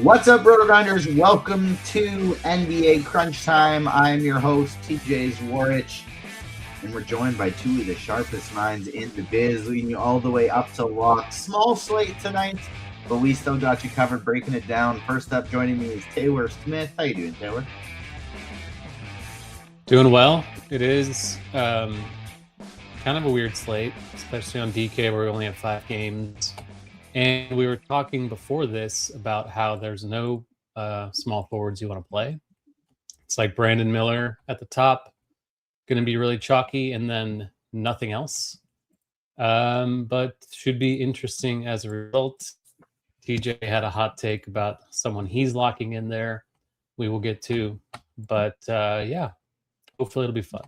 What's up, RotoGrinders? Welcome to NBA Crunch Time. I'm your host, TJ Zwarich, and we're joined by two of the sharpest minds in the biz, leading you all the way up to lock. Small slate tonight, but we still got you covered, breaking it down. First up, joining me is Taylor Smith. How you doing, Taylor? Doing well. It is kind of a weird slate, especially on DK where we only have 5 games. And we were talking before this about how there's no small forwards you want to play. It's like Brandon Miller at the top, going to be really chalky, and then nothing else. But should be interesting as a result. TJ had a hot take about someone he's locking in there. We will get to. But yeah, hopefully it'll be fun.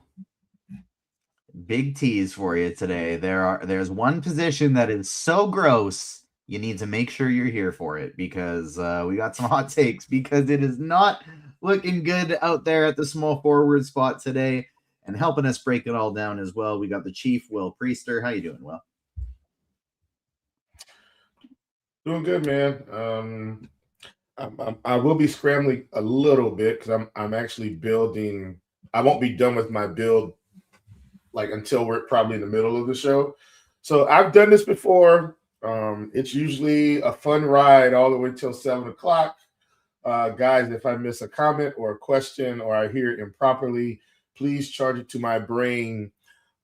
Big tease for you today. There's one position that is so gross you need to make sure you're here for it, because we got some hot takes, because it is not looking good out there at the small forward spot today. And helping us break it all down as well, we got the Chief, Will Priester. How you doing, Will? Doing good, man. I will be scrambling a little bit because I'm actually building. I won't be done with my build until we're probably in the middle of the show. So I've done this before. It's usually a fun ride all the way till 7 o'clock. Guys, if I miss a comment or a question or I hear it improperly, please charge it to my brain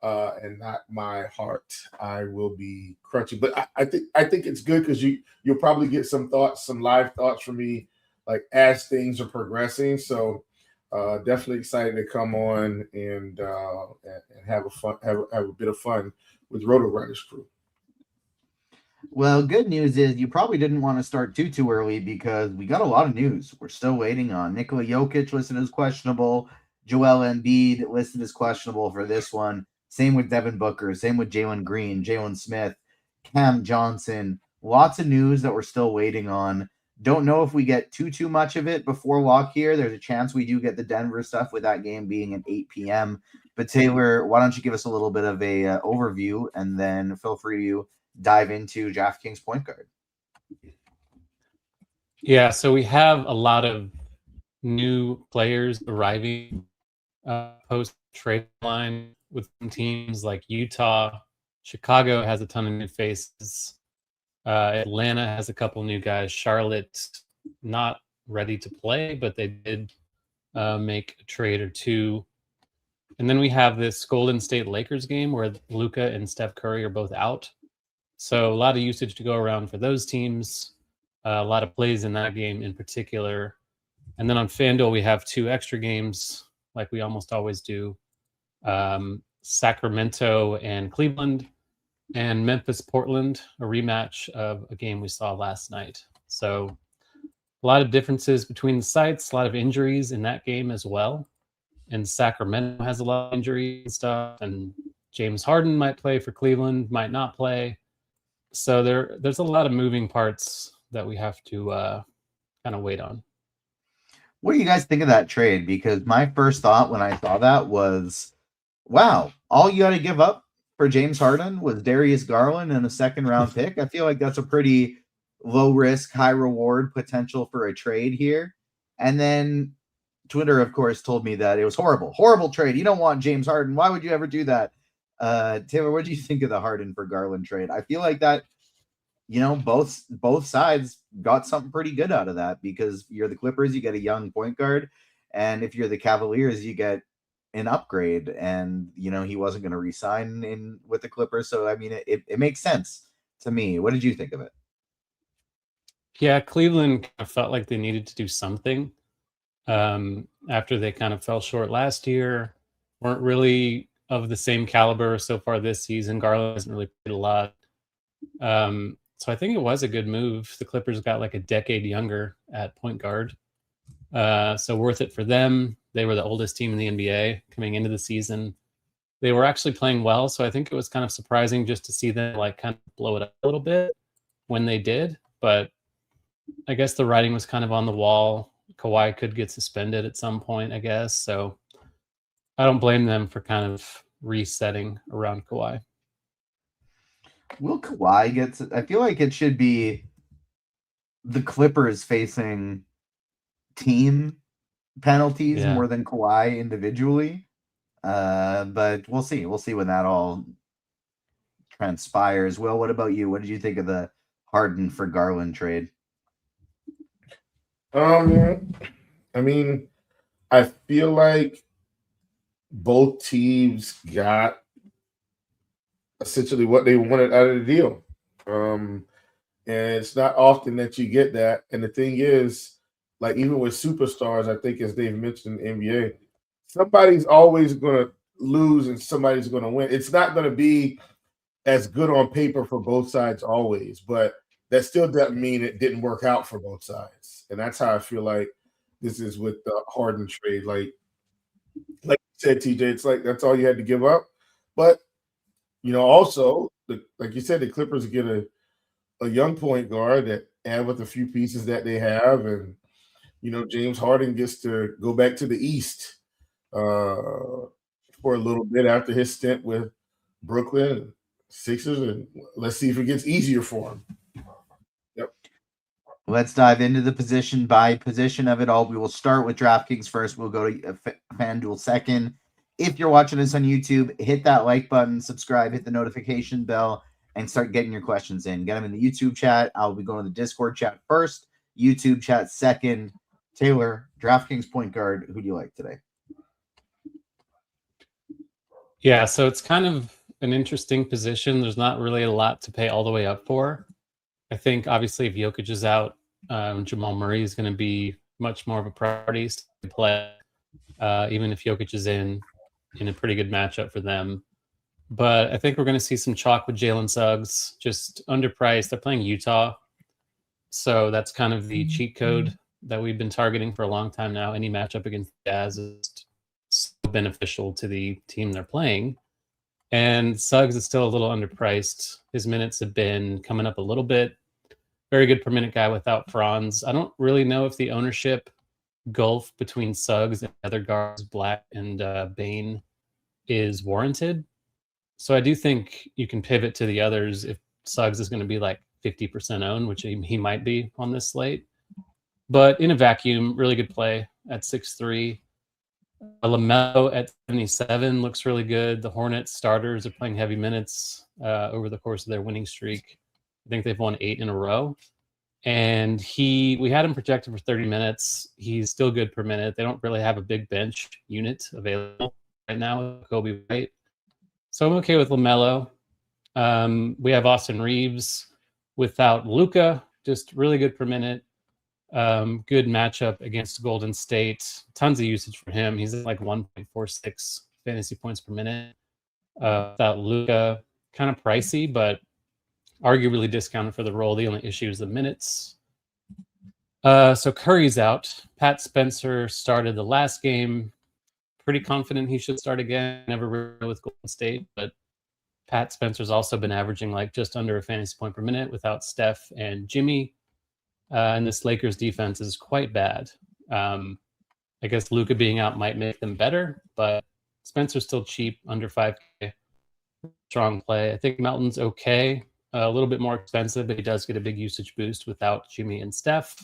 and not my heart. I will be crunching. But I think it's good because you'll probably get some thoughts, some live thoughts from me, as things are progressing. So definitely excited to come on and have a bit of fun with RotoGrinders crew. Well, good news is you probably didn't want to start too early, because we got a lot of news. We're still waiting on Nikola Jokic listed as questionable, Joel Embiid listed as questionable for this one. Same with Devin Booker, same with Jalen Green, Jalen Smith, Cam Johnson. Lots of news that we're still waiting on. Don't know if we get too much of it before lock here. There's a chance we do get the Denver stuff, with that game being at 8 p.m. But Taylor, why don't you give us a little bit of a overview, and then feel free to dive into DraftKings point guard. Yeah, so we have a lot of new players arriving post trade line with teams like Utah. Chicago has a ton of new faces. Atlanta has a couple new guys. Charlotte not ready to play, but they did make a trade or two. And then we have this Golden State Lakers game where Luka and Steph Curry are both out. So a lot of usage to go around for those teams. A lot of plays in that game in particular. And then on FanDuel, we have 2 extra games, like we almost always do. Sacramento and Cleveland, and Memphis-Portland, a rematch of a game we saw last night. So a lot of differences between the sites, a lot of injuries in that game as well. And Sacramento has a lot of injuries and stuff. And James Harden might play for Cleveland, might not play. So there's a lot of moving parts that we have to kind of wait on. What do you guys think of that trade? Because my first thought when I saw that was, wow, all you got to give up for James Harden was Darius Garland and a second-round pick. I feel like that's a pretty low-risk, high-reward potential for a trade here. And then Twitter, of course, told me that it was horrible trade. You don't want James Harden. Why would you ever do that? Taylor, what do you think of the Harden for Garland trade? I feel like that, both sides got something pretty good out of that, because you're the Clippers, you get a young point guard, and if you're the Cavaliers, you get an upgrade, and he wasn't going to re-sign in with the Clippers. So I mean, it makes sense to me. What did you think of it? Yeah, Cleveland kind of felt like they needed to do something after they kind of fell short last year. Weren't really of the same caliber so far this season. Garland hasn't really played a lot. So I think it was a good move. The Clippers got like a decade younger at point guard. So worth it for them. They were the oldest team in the NBA coming into the season. They were actually playing well. So I think it was kind of surprising just to see them kind of blow it up a little bit when they did. But I guess the writing was kind of on the wall. Kawhi could get suspended at some point, I guess. So I don't blame them for kind of resetting around Kawhi. Will Kawhi get? I feel like it should be the Clippers facing team penalties more than Kawhi individually. But we'll see. We'll see when that all transpires. Will, what about you? What did you think of the Harden for Garland trade? I mean, I feel like both teams got essentially what they wanted out of the deal. And it's not often that you get that. And the thing is, like, even with superstars, I think, as they've mentioned in the NBA, somebody's always going to lose and somebody's going to win. It's not going to be as good on paper for both sides always, but that still doesn't mean it didn't work out for both sides. And that's how I feel like this is with the Harden trade. Like you said, TJ, it's like that's all you had to give up. But, also, like you said, the Clippers get a young point guard that add with a few pieces that they have. And, James Harden gets to go back to the East for a little bit after his stint with Brooklyn and Sixers. And let's see if it gets easier for him. Yep. Let's dive into the position by position of it all. We will start with DraftKings first. We'll go to FanDuel second. If you're watching us on YouTube, hit that like button, subscribe, hit the notification bell, and start getting your questions in. Get them in the YouTube chat. I'll be going to the Discord chat first, YouTube chat second. Taylor, DraftKings point guard, who do you like today? Yeah, so it's kind of an interesting position. There's not really a lot to pay all the way up for. I think, obviously, if Jokic is out, Jamal Murray is going to be much more of a priority to play, even if Jokic is in a pretty good matchup for them. But I think we're going to see some chalk with Jalen Suggs, just underpriced. They're playing Utah, so that's kind of the cheat code that we've been targeting for a long time now. Any matchup against the Jazz is so beneficial to the team they're playing. And Suggs is still a little underpriced. His minutes have been coming up a little bit. Very good per minute guy without Franz. I don't really know if the ownership gulf between Suggs and other guards, Black and Bane, is warranted. So I do think you can pivot to the others if Suggs is going to be like 50% owned, which he might be on this slate. But in a vacuum, really good play at 6'3". LaMelo at 77 looks really good. The Hornets starters are playing heavy minutes over the course of their winning streak. I think they've won 8 in a row. And we had him projected for 30 minutes. He's still good per minute. They don't really have a big bench unit available right now with Kobe White. So I'm okay with LaMelo. We have Austin Reeves without Luka, just really good per minute. Good matchup against Golden State. Tons of usage for him. He's at like 1.46 fantasy points per minute. Without Luka, kind of pricey, but arguably discounted for the role. The only issue is the minutes. So Curry's out. Pat Spencer started the last game. Pretty confident he should start again. Never really with Golden State, but Pat Spencer's also been averaging like just under a fantasy point per minute without Steph and Jimmy. And this Lakers defense is quite bad. I guess Luka being out might make them better, but Spencer's still cheap, under 5K. Strong play. I think Melton's okay. A little bit more expensive, but he does get a big usage boost without Jimmy and Steph.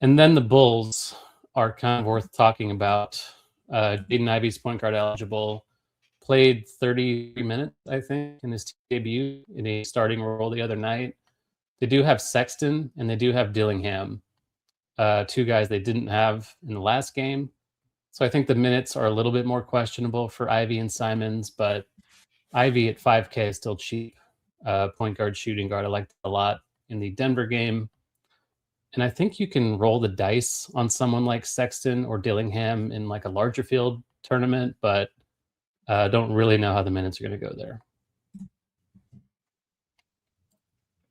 And then the Bulls are kind of worth talking about. Jaden Ivey's point guard eligible. Played 33 minutes, I think, in his debut in a starting role the other night. They do have Sexton and they do have Dillingham, 2 guys they didn't have in the last game. So I think the minutes are a little bit more questionable for Ivey and Simons, but Ivey at 5K is still cheap. Point guard, shooting guard, I liked it a lot in the Denver game. And I think you can roll the dice on someone like Sexton or Dillingham in like a larger field tournament, but don't really know how the minutes are going to go there.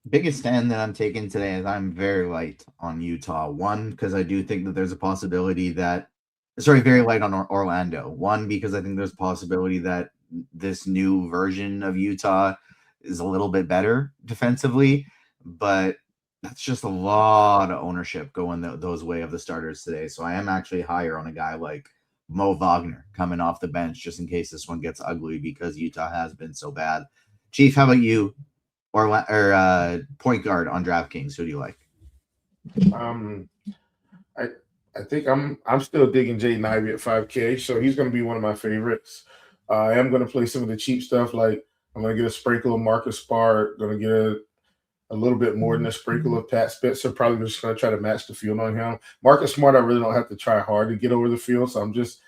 Biggest stand that I'm taking today is I'm very light on Utah. One, because I do think that there's a possibility that, very light on Orlando. One, because I think there's a possibility that this new version of Utah is a little bit better defensively, but that's just a lot of ownership going those way of the starters today. So I am actually higher on a guy like Mo Wagner coming off the bench just in case this one gets ugly because Utah has been so bad. Chief, how about you? Or point guard on DraftKings, who do you like? I think I'm still digging Jaden Ivey at 5K, so he's going to be one of my favorites. I am going to play some of the cheap stuff, like I'm going to get a sprinkle of Marcus Smart, going to get a little bit more than a sprinkle of Pat Spencer. Probably just going to try to match the field on him. Marcus Smart, I really don't have to try hard to get over the field, so I'm just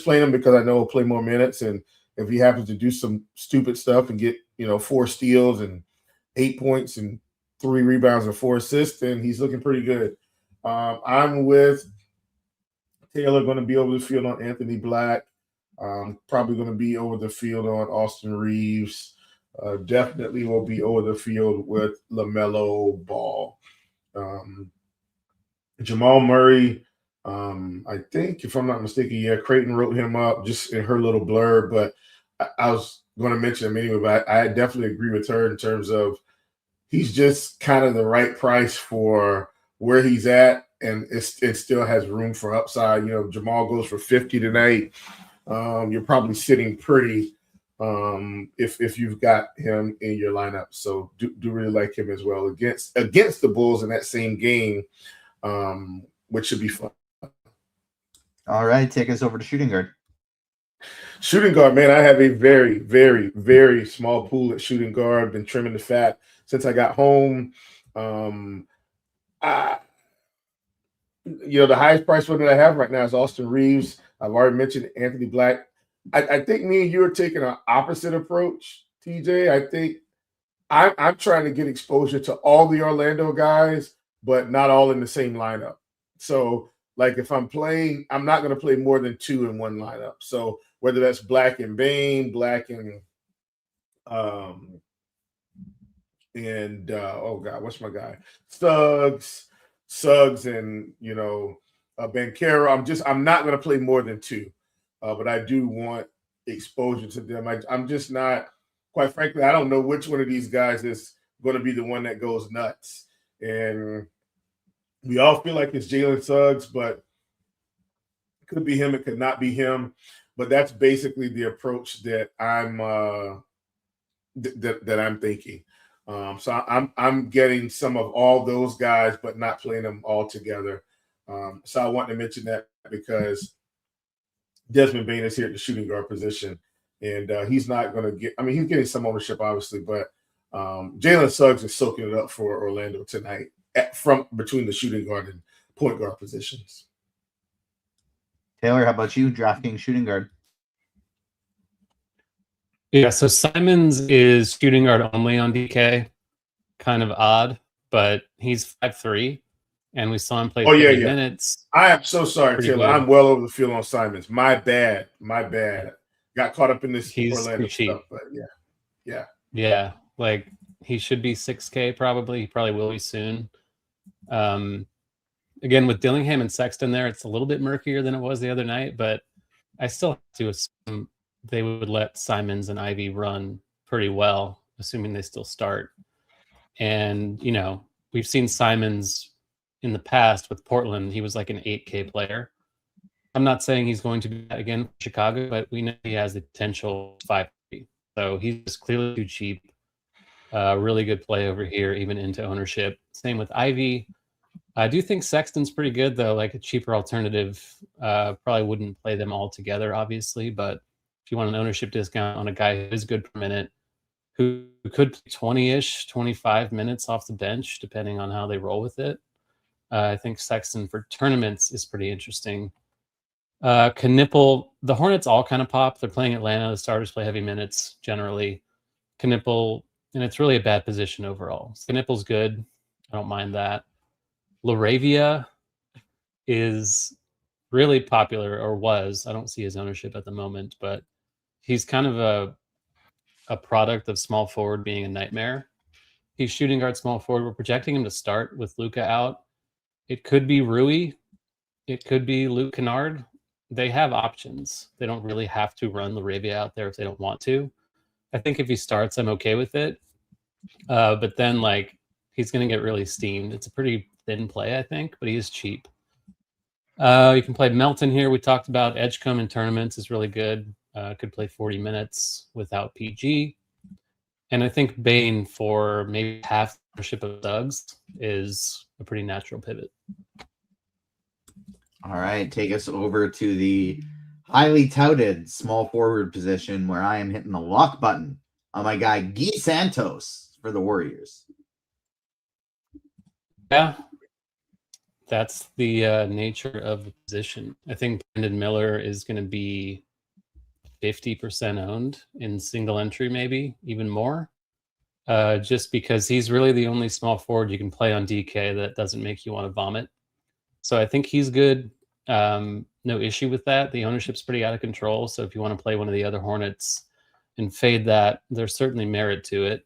playing him because I know he'll play more minutes, and if he happens to do some stupid stuff and get 4 steals and 8 points and 3 rebounds and 4 assists, then he's looking pretty good. I'm with Taylor, going to be over the field on Anthony Black. Probably going to be over the field on Austin Reeves. Definitely will be over the field with LaMelo Ball. Jamal Murray, I think, if I'm not mistaken, yeah, Creighton wrote him up just in her little blurb, but I was going to mention him anyway, but I definitely agree with her in terms of he's just kind of the right price for where he's at, and it still has room for upside. Jamal goes for 50 tonight. You're probably sitting pretty if you've got him in your lineup. So do really like him as well against the Bulls in that same game, which should be fun. All right, take us over to shooting guard. Shooting guard, man, I have a very, very, very small pool at shooting guard. I've been trimming the fat since I got home. The highest price one that I have right now is Austin Reeves. I've already mentioned Anthony Black. I think me and you are taking an opposite approach, TJ. I think I'm trying to get exposure to all the Orlando guys, but not all in the same lineup. So, like, if I'm playing, I'm not going to play more than 2 in one lineup. So whether that's Black and Bane, Black and oh God, what's my guy? Suggs and Bankero. I'm not going to play more than 2, but I do want exposure to them. I'm just not, quite frankly, I don't know which one of these guys is going to be the one that goes nuts. And we all feel like it's Jalen Suggs, but it could be him. It could not be him. But that's basically the approach that I'm that I'm thinking. So I'm getting some of all those guys, but not playing them all together. So I want to mention that because Desmond Bane is here at the shooting guard position, and he's not going to get. I mean, he's getting some ownership, obviously, but Jalen Suggs is soaking it up for Orlando tonight from between the shooting guard and point guard positions. Taylor, how about you? DraftKings shooting guard. Yeah, so Simons is shooting guard only on DK. Kind of odd, but he's 5'3", and we saw him play 30 minutes. I am so sorry, Pretty Taylor. good. I'm well over the field on Simons. My bad. Got caught up in this Orlando stuff, but yeah. Yeah, like he should be 6K probably. He probably will be soon. Again, with Dillingham and Sexton there, it's a little bit murkier than it was the other night, but I still have to assume they would let Simons and Ivy run pretty well, assuming they still start. And, we've seen Simons in the past with Portland. He was like an 8K player. I'm not saying he's going to be that again for Chicago, but we know he has the potential 5K. So he's just clearly too cheap. Really good play over here, even into ownership. Same with Ivy. I do think Sexton's pretty good, though, like a cheaper alternative. Probably wouldn't play them all together, obviously, but if you want an ownership discount on a guy who is good per minute, who could play 20-ish, 25 minutes off the bench, depending on how they roll with it, I think Sexton for tournaments is pretty interesting. Knipple, the Hornets all kind of pop. They're playing Atlanta. The starters play heavy minutes generally. Knipple, and it's really a bad position overall. Knipple's good. I don't mind that. Laravia is really popular, or was. I don't see his ownership at the moment, but he's kind of a product of small forward being a nightmare. He's shooting guard small forward. We're projecting him to start with Luka out. It could be Rui. It could be Luke Kennard. They have options. They don't really have to run Laravia out there if they don't want to. I think if he starts, I'm okay with it. But then, he's going to get really steamed. It's a pretty thin play, I think, but he is cheap. You can play Melton here. We talked about Edgecombe in tournaments is really good. Could play 40 minutes without PG. And I think Bane for maybe half the ownership of Suggs is a pretty natural pivot. All right, take us over to the highly touted small forward position where I am hitting the lock button on my guy Guy Santos for the Warriors. Yeah, that's the nature of the position. I think Brandon Miller is going to be 50% owned in single entry, maybe even more, just because he's really the only small forward you can play on DK that doesn't make you want to vomit. So I think he's good. No issue with that. The ownership's pretty out of control. So if you want to play one of the other Hornets and fade that, there's certainly merit to it.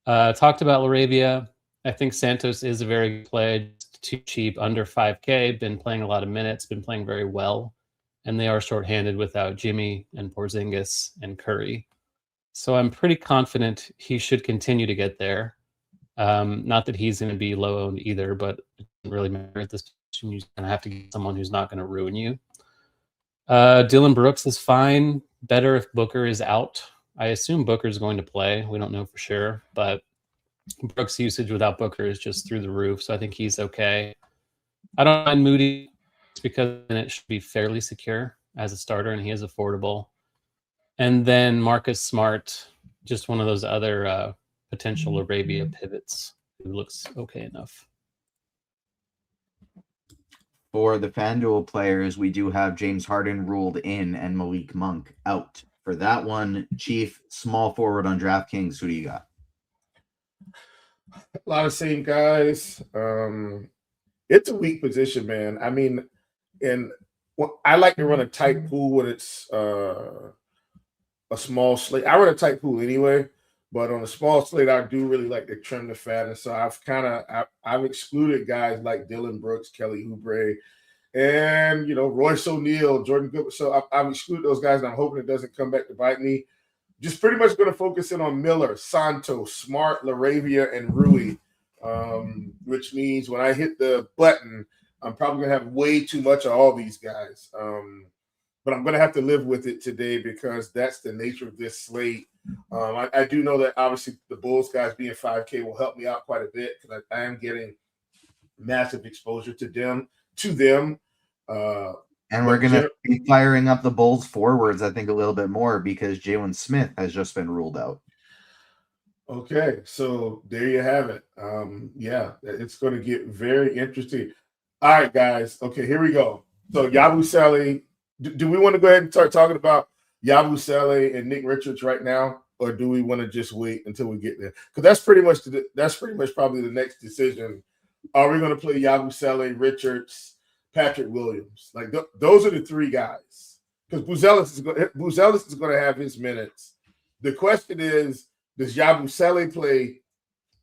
Talked about Laravia. I think Santos is a very good play. Too cheap, under 5K. Been playing a lot of minutes. Been playing very well, and they are shorthanded without Jimmy and Porzingis and Curry. So I'm pretty confident he should continue to get there. Not that he's going to be low owned either, but it doesn't really matter at this position. You're going to have to get someone who's not going to ruin you. Dylan Brooks is fine. Better if Booker is out. I assume Booker is going to play. We don't know for sure, but Brooks' usage without Booker is just through the roof, so I think he's okay. I don't mind Moody because then it should be fairly secure as a starter, and he is affordable. And then Marcus Smart, just one of those other potential Arabia pivots who looks okay enough. For the FanDuel players, we do have James Harden ruled in and Malik Monk out. For that one, Chief, small forward on DraftKings, who do you got? A lot of same guys. It's a weak position, man. I mean, I like to run a tight pool when it's a small slate. I run a tight pool anyway, but on a small slate, I do really like to trim the fat. And so I've excluded guys like Dylan Brooks, Kelly Oubre, and Royce O'Neal, Jordan Goodwin. So I've excluded those guys, and I'm hoping it doesn't come back to bite me. Just pretty much going to focus in on Miller, Santos, Smart, Laravia, and Rui, which means when I hit the button, I'm probably going to have way too much of all these guys. But I'm going to have to live with it today because that's the nature of this slate. I do know that obviously the Bulls guys being 5K will help me out quite a bit because I am getting massive exposure to them. And we're going to be firing up the Bulls forwards, I think, a little bit more because Jalen Smith has just been ruled out. Okay, so there you have it. Yeah, it's going to get very interesting. All right, guys. Okay, here we go. So Yabusele, do we want to go ahead and start talking about Yabusele and Nick Richards right now, or do we want to just wait until we get there? Because that's pretty much probably the next decision. Are we going to play Yabusele, Richards, Patrick Williams? Like those are the three guys. Because Buzelis is going to have his minutes. The question is, does Yabusele play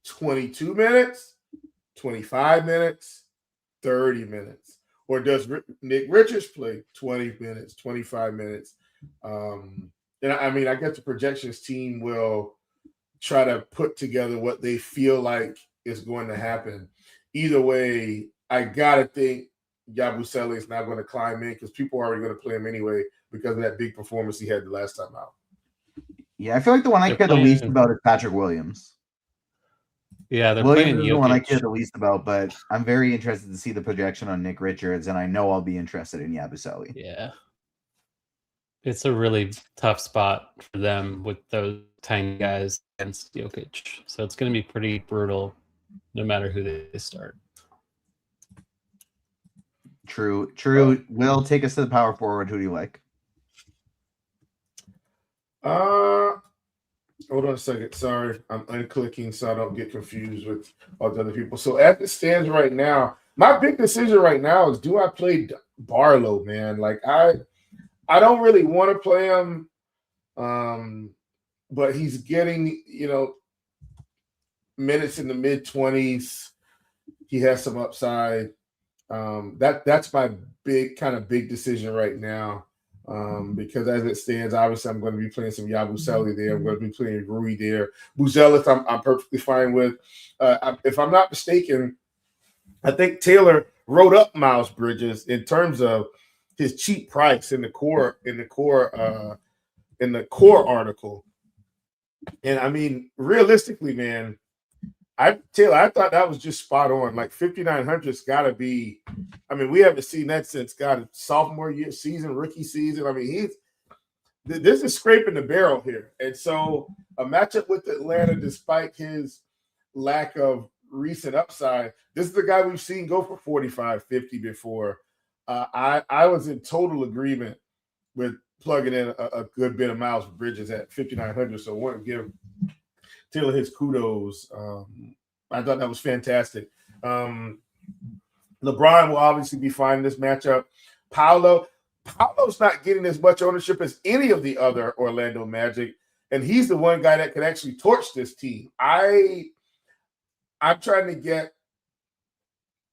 22 minutes, 25 minutes, 30 minutes? Or does Nick Richards play 20 minutes, 25 minutes? And I mean, I guess the projections team will try to put together what they feel like is going to happen. Either way, I got to think Yabusele is not going to climb in because people are already going to play him anyway because of that big performance he had the last time out. Yeah, I feel like the one I care the least about is Patrick Williams. Yeah, they're Williams playing is the one I care the least about, but I'm very interested to see the projection on Nick Richards, and I know I'll be interested in Yabusele. Yeah. It's a really tough spot for them with those tiny guys against Jokic. So it's going to be pretty brutal no matter who they start. True. Will, take us to the power forward. Who do you like? Hold on a second. Sorry, I'm unclicking so I don't get confused with all the other people. So as it stands right now, my big decision right now is, do I play Barlow, man? Like I don't really want to play him, but he's getting minutes in the mid-20s. He has some upside. That's my big decision right now. Because as it stands, obviously I'm going to be playing some Yabusele there. I'm going to be playing Rui there. Buzelis, I'm perfectly fine with. If I'm not mistaken, I think Taylor wrote up Miles Bridges in terms of his cheap price in the core article. And I mean, realistically, man, Taylor, I thought that was just spot on. Like 5,900's got to be. I mean, we haven't seen that since sophomore year season, rookie season. I mean, this is scraping the barrel here. And so a matchup with Atlanta, despite his lack of recent upside, this is the guy we've seen go for 45, 50 before. I was in total agreement with plugging in a good bit of Miles Bridges at 5,900. So I want to give Taylor his kudos. I thought that was fantastic. LeBron will obviously be fine in this matchup. Paolo's not getting as much ownership as any of the other Orlando Magic, and he's the one guy that could actually torch this team. I'm trying to get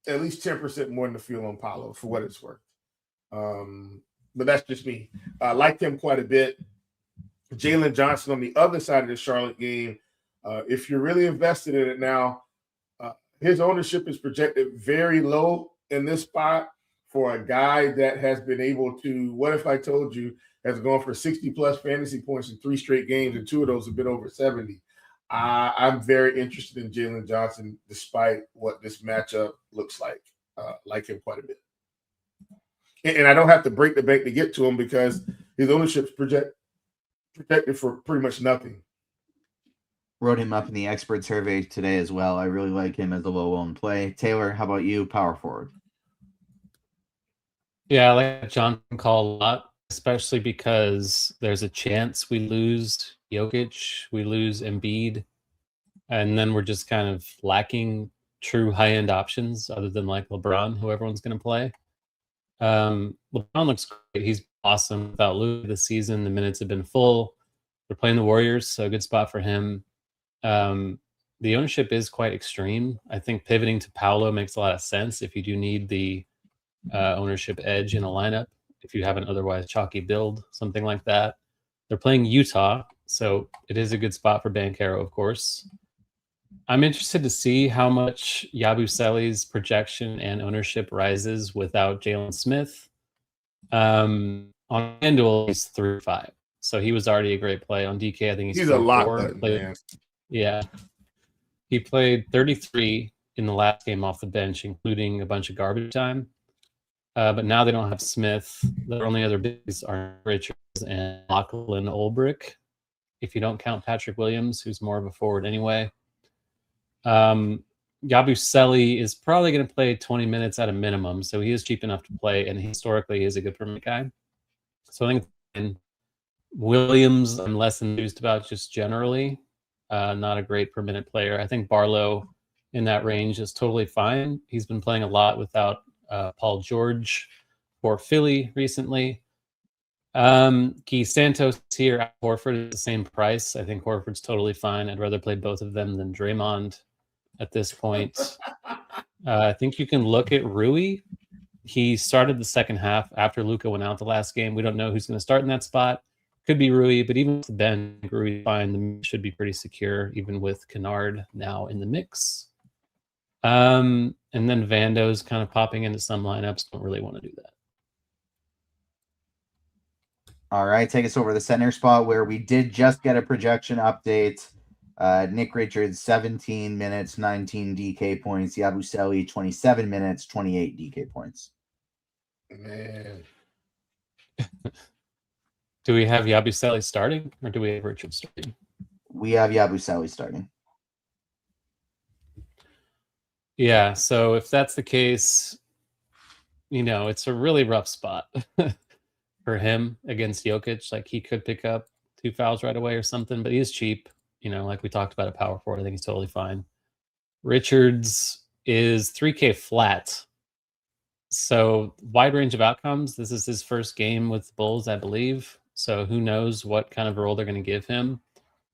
at least 10% more in the field on Paolo for what it's worth. But that's just me. I like him quite a bit. Jalen Johnson on the other side of the Charlotte game, if you're really invested in it now, his ownership is projected very low in this spot for a guy that has been able to, what if I told you, has gone for 60-plus fantasy points in 3 straight games, and 2 of those have been over 70. I'm very interested in Jalen Johnson, despite what this matchup looks like. Like him quite a bit. And I don't have to break the bank to get to him because his ownership's projected for pretty much nothing. Wrote him up in the expert survey today as well. I really like him as a low-owned play. Taylor, how about you? Power forward. Yeah, I like Johnson call a lot, especially because there's a chance we lose Jokic, we lose Embiid, and then we're just kind of lacking true high-end options other than like LeBron, who everyone's going to play. LeBron looks great. He's awesome without Luka this season. The minutes have been full. We're playing the Warriors, so a good spot for him. The ownership is quite extreme. I think pivoting to Paolo makes a lot of sense if you do need the ownership edge in a lineup, if you have an otherwise chalky build, something like that. They're playing Utah, so it is a good spot for Banchero, of course. I'm interested to see how much Yabusele's projection and ownership rises without Jalen Smith. On FanDuel, he's 3-5. So he was already a great play. On DK, I think he's a lot. Yeah. He played 33 in the last game off the bench, including a bunch of garbage time. But now they don't have Smith. Their only other bigs are Richards and Lachlan Olbrich, if you don't count Patrick Williams, who's more of a forward anyway. Yabusele is probably going to play 20 minutes at a minimum, so he is cheap enough to play, and historically he is a good per minute guy. So I think Williams I'm less enthused about just generally. Not a great per minute player. I think Barlow in that range is totally fine. He's been playing a lot without Paul George for Philly recently. Key Santos here at Horford is the same price. I think Horford's totally fine. I'd rather play both of them than Draymond at this point. I think you can look at Rui. He started the second half after Luka went out the last game. We don't know who's going to start in that spot. Could be Rui, but even with the bench, Rui fine. The mix should be pretty secure, even with Kennard now in the mix. And then Vando's kind of popping into some lineups. Don't really want to do that. All right, take us over to the center spot where we did just get a projection update. Nick Richards, 17 minutes, 19 DK points. Yabusele, 27 minutes, 28 DK points. Man. Do we have Yabusele starting, or do we have Richards starting? We have Yabusele starting. Yeah, so if that's the case, it's a really rough spot for him against Jokic. Like, he could pick up 2 fouls right away or something, but he is cheap. Like we talked about, a power forward. I think he's totally fine. Richards is 3K flat. So wide range of outcomes. This is his first game with the Bulls, I believe. So who knows what kind of role they're going to give him.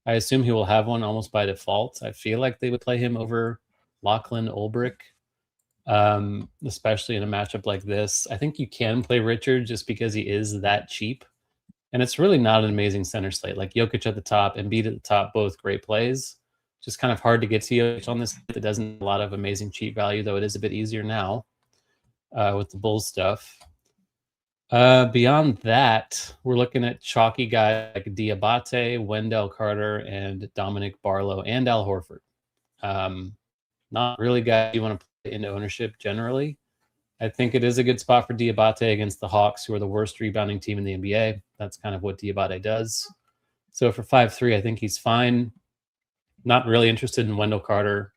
I assume he will have one almost by default. I feel like they would play him over Lachlan Olbrich, especially in a matchup like this. I think you can play Richard just because he is that cheap. And it's really not an amazing center slate. Like Jokic at the top and Embiid at the top, both great plays. Just kind of hard to get to Jokic on this. It doesn't have a lot of amazing cheap value, though it is a bit easier now with the Bulls stuff. Beyond that, we're looking at chalky guys like Diabate, Wendell Carter, and Dominic Barlow, and Al Horford. Not really guys you want to put into ownership generally. I think it is a good spot for Diabate against the Hawks, who are the worst rebounding team in the NBA. That's kind of what Diabate does. So for 5-3, I think he's fine. Not really interested in Wendell Carter.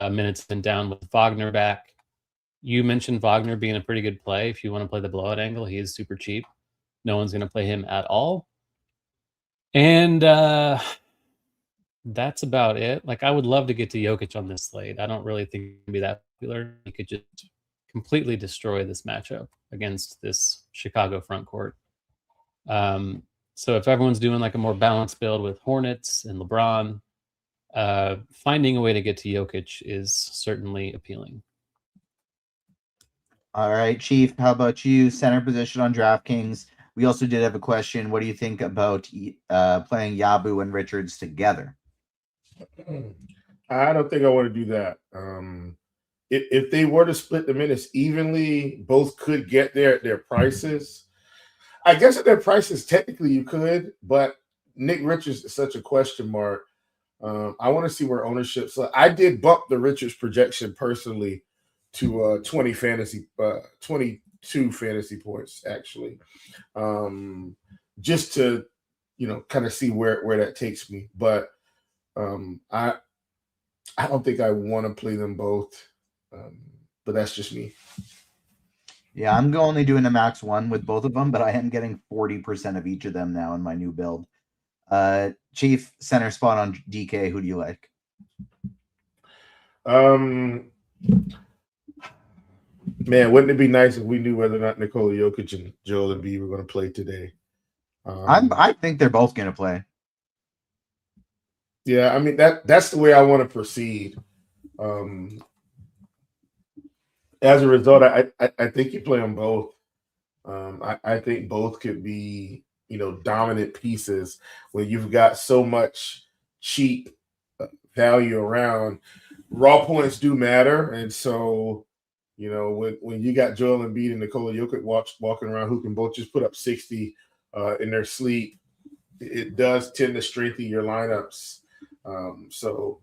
Minutes been down with Wagner back. You mentioned Wagner being a pretty good play. If you want to play the blowout angle, he is super cheap. No one's going to play him at all. And that's about it. Like, I would love to get to Jokic on this slate. I don't really think it can be that popular. He could just completely destroy this matchup against this Chicago front court. So if everyone's doing like a more balanced build with Hornets and LeBron, finding a way to get to Jokic is certainly appealing. All right, Chief, how about you? Center position on DraftKings. We also did have a question. What do you think about playing Yabu and Richards together? I don't think I want to do that. If they were to split the minutes evenly, both could get there at their prices. I guess at their prices, technically you could, but Nick Richards is such a question mark. I want to see where ownership. So I did bump the Richards projection personally to 22 fantasy points, actually, just to kind of see where that takes me. But I don't think I want to play them both, but that's just me. Yeah, I'm only doing a max one with both of them, but I am getting 40% of each of them now in my new build. Chief, center spot on DK, who do you like? Man, wouldn't it be nice if we knew whether or not Nikola Jokic and Joel Embiid were going to play today? I think they're both going to play. Yeah, I mean that's the way I want to proceed. As a result, I think you play them both. I think both could be dominant pieces when you've got so much cheap value around. Raw points do matter, and so when you got Joel Embiid and Nikola Jokic walking around who can both just put up 60 in their sleep, it does tend to strengthen your lineups. So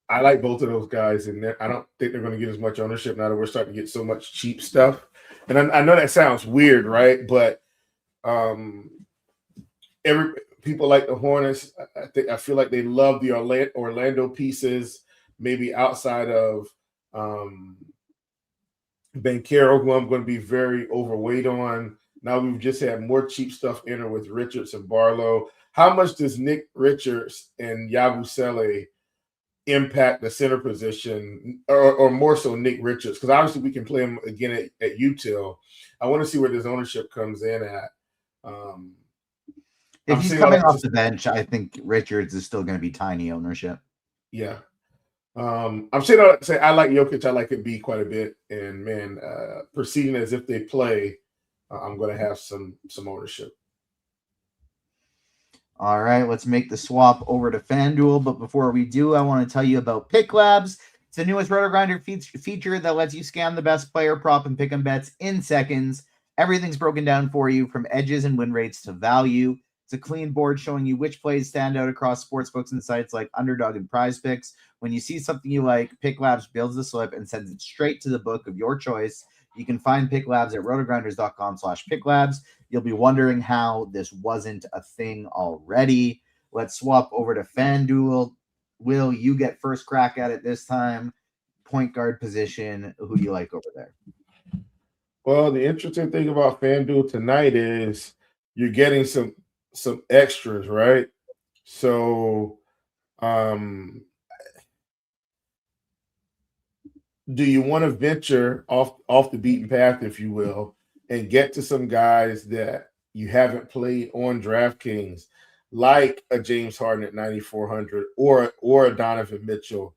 I like both of those guys, and I don't think they're going to get as much ownership now that we're starting to get so much cheap stuff. And I know that sounds weird, right? But people like the Hornets. I feel like they love the Orlando pieces, maybe outside of Banchero, who I'm going to be very overweight on. Now we've just had more cheap stuff enter with Richards and Barlow. How much does Nick Richards and Yabusele impact the center position, or more so Nick Richards? Because obviously we can play him again at util. I want to see where this ownership comes in at. If he's coming off the bench, I think Richards is still going to be tiny ownership. Yeah. I'm saying I like Jokic. I like Embiid quite a bit. And, man, proceeding as if they play, I'm going to have some ownership. All right, let's make the swap over to FanDuel. But before we do, I want to tell you about PickLabs. It's the newest RotoGrinder feature that lets you scan the best player prop and pick 'em bets in seconds. Everything's broken down for you, from edges and win rates to value. It's a clean board showing you which plays stand out across sportsbooks and sites like Underdog and Prize Picks. When you see something you like, PickLabs builds the slip and sends it straight to the book of your choice. You can find PickLabs at rotogrinders.com/PickLabs. You'll be wondering how this wasn't a thing already. Let's swap over to FanDuel. Will, you get first crack at it this time. Point guard position. Who do you like over there? Well, the interesting thing about FanDuel tonight is you're getting some extras, right? So do you want to venture off the beaten path, if you will, and get to some guys that you haven't played on DraftKings, like a James Harden at 9,400 or a Donovan Mitchell?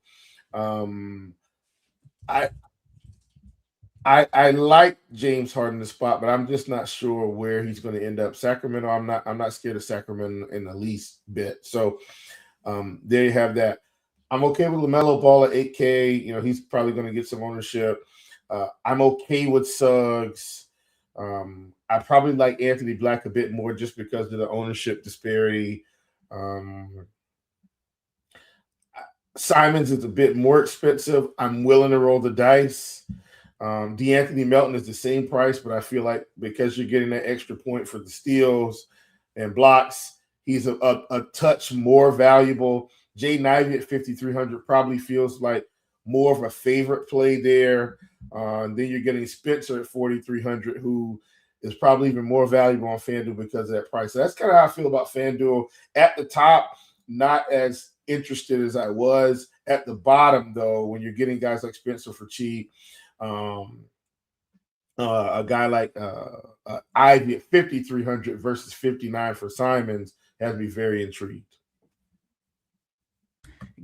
I like James Harden in the spot, but I'm just not sure where he's going to end up. Sacramento, I'm not scared of Sacramento in the least bit. So there you have that. I'm okay with LaMelo Ball at 8K. He's probably going to get some ownership. I'm okay with Suggs. I probably like Anthony Black a bit more just because of the ownership disparity. Simons is a bit more expensive. I'm willing to roll the dice. DeAnthony Melton is the same price, but I feel like because you're getting that extra point for the steals and blocks, he's a touch more valuable. Jaden Ivey at 5,300 probably feels like more of a favorite play there. Then you're getting Spencer at 4,300, who is probably even more valuable on FanDuel because of that price. So that's kind of how I feel about FanDuel. At the top, not as interested as I was. At the bottom, though, when you're getting guys like Spencer for cheap, a guy like Ivy at 5,300 versus 59 for Simons has me very intrigued.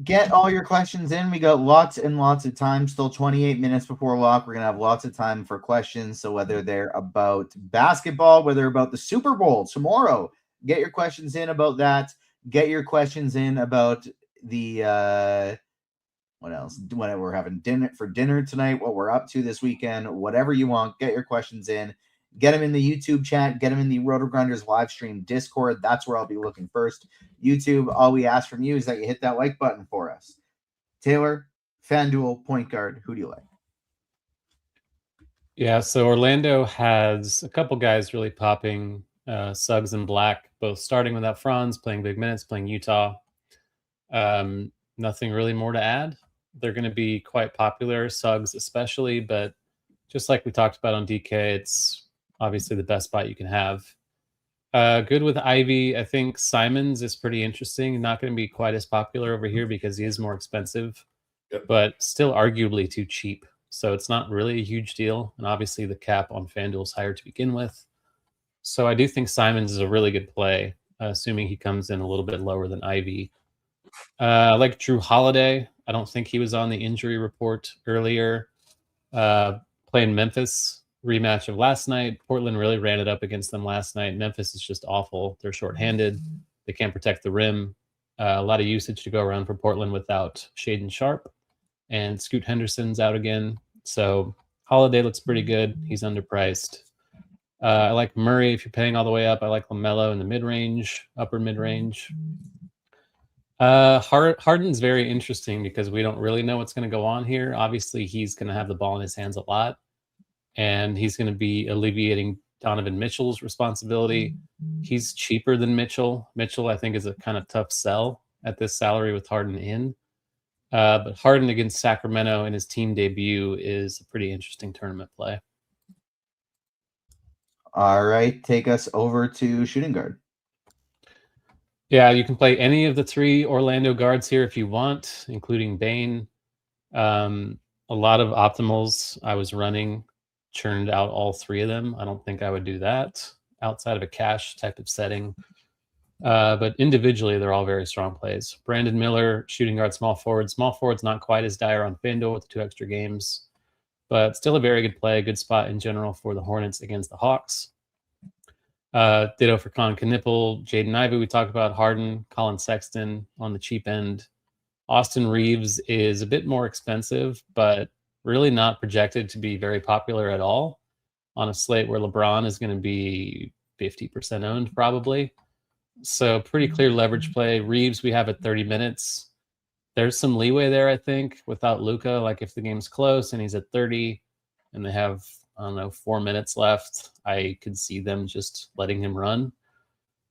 Get all your questions in. We got lots and lots of time. Still 28 minutes before lock. We're going to have lots of time for questions. So whether they're about basketball, whether about the Super Bowl tomorrow, get your questions in about that. Get your questions in about the what else? When we're having dinner tonight, what we're up to this weekend, whatever you want, get your questions in. Get them in the YouTube chat. Get them in the RotoGrinders live stream Discord. That's where I'll be looking first. YouTube, all we ask from you is that you hit that like button for us. Taylor, FanDuel, point guard, who do you like? Yeah, so Orlando has a couple guys really popping, Suggs and Black, both starting without Franz, playing big minutes, playing Utah. Nothing really more to add. They're going to be quite popular, Suggs especially, but just like we talked about on DK, it's obviously the best spot you can have. Good with Ivy. I think Simons is pretty interesting. Not going to be quite as popular over here because he is more expensive, but still arguably too cheap. So it's not really a huge deal. And obviously the cap on FanDuel is higher to begin with. So I do think Simons is a really good play, assuming he comes in a little bit lower than Ivy. I like Drew Holiday. I don't think he was on the injury report earlier. Playing Memphis, rematch of last night. Portland really ran it up against them last night. Memphis is just awful. They're shorthanded. They can't protect the rim. A lot of usage to go around for Portland without Shaedon Sharpe. And Scoot Henderson's out again. So Holiday looks pretty good. He's underpriced. I like Murray if you're paying all the way up. I like LaMelo in the mid-range, upper mid-range. Harden's very interesting because we don't really know what's going to go on here. Obviously, he's going to have the ball in his hands a lot, and he's going to be alleviating Donovan Mitchell's responsibility. He's cheaper than Mitchell. Mitchell, I think, is a kind of tough sell at this salary with Harden in. But Harden against Sacramento in his team debut is a pretty interesting tournament play. All right, take us over to shooting guard. Yeah, you can play any of the three Orlando guards here if you want, including Bane. A lot of optimals I was running churned out all three of them. I don't think I would do that outside of a cash type of setting. But individually, they're all very strong plays. Brandon Miller, shooting guard, small forward. Small forward's not quite as dire on FanDuel with the 2 extra games, but still a very good play, good spot in general for the Hornets against the Hawks. Ditto for Con Knipple, Jaden Ivey, we talked about Harden, Colin Sexton on the cheap end. Austin Reeves is a bit more expensive, but really not projected to be very popular at all on a slate where LeBron is going to be 50% owned probably. So pretty clear leverage play. Reeves we have at 30 minutes. There's some leeway there, I think, without Luka. Like if the game's close and he's at 30 and they have, 4 minutes left, I could see them just letting him run.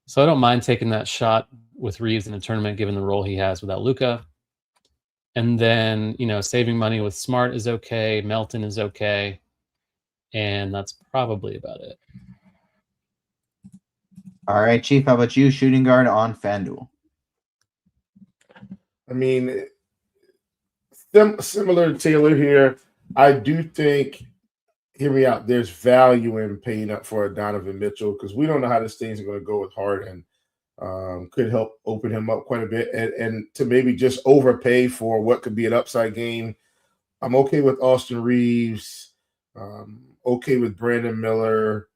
So I don't mind taking that shot with Reeves in a tournament, given the role he has without Luka. And then, saving money with Smart is okay. Melton is okay. And that's probably about it. All right, Chief, how about you? Shooting guard on FanDuel. I mean, similar to Taylor here, I do think, hear me out, there's value in paying up for a Donovan Mitchell because we don't know how this thing's going to go with Harden. Could help open him up quite a bit and to maybe just overpay for what could be an upside game. I'm okay with Austin Reeves. Okay with Brandon Miller.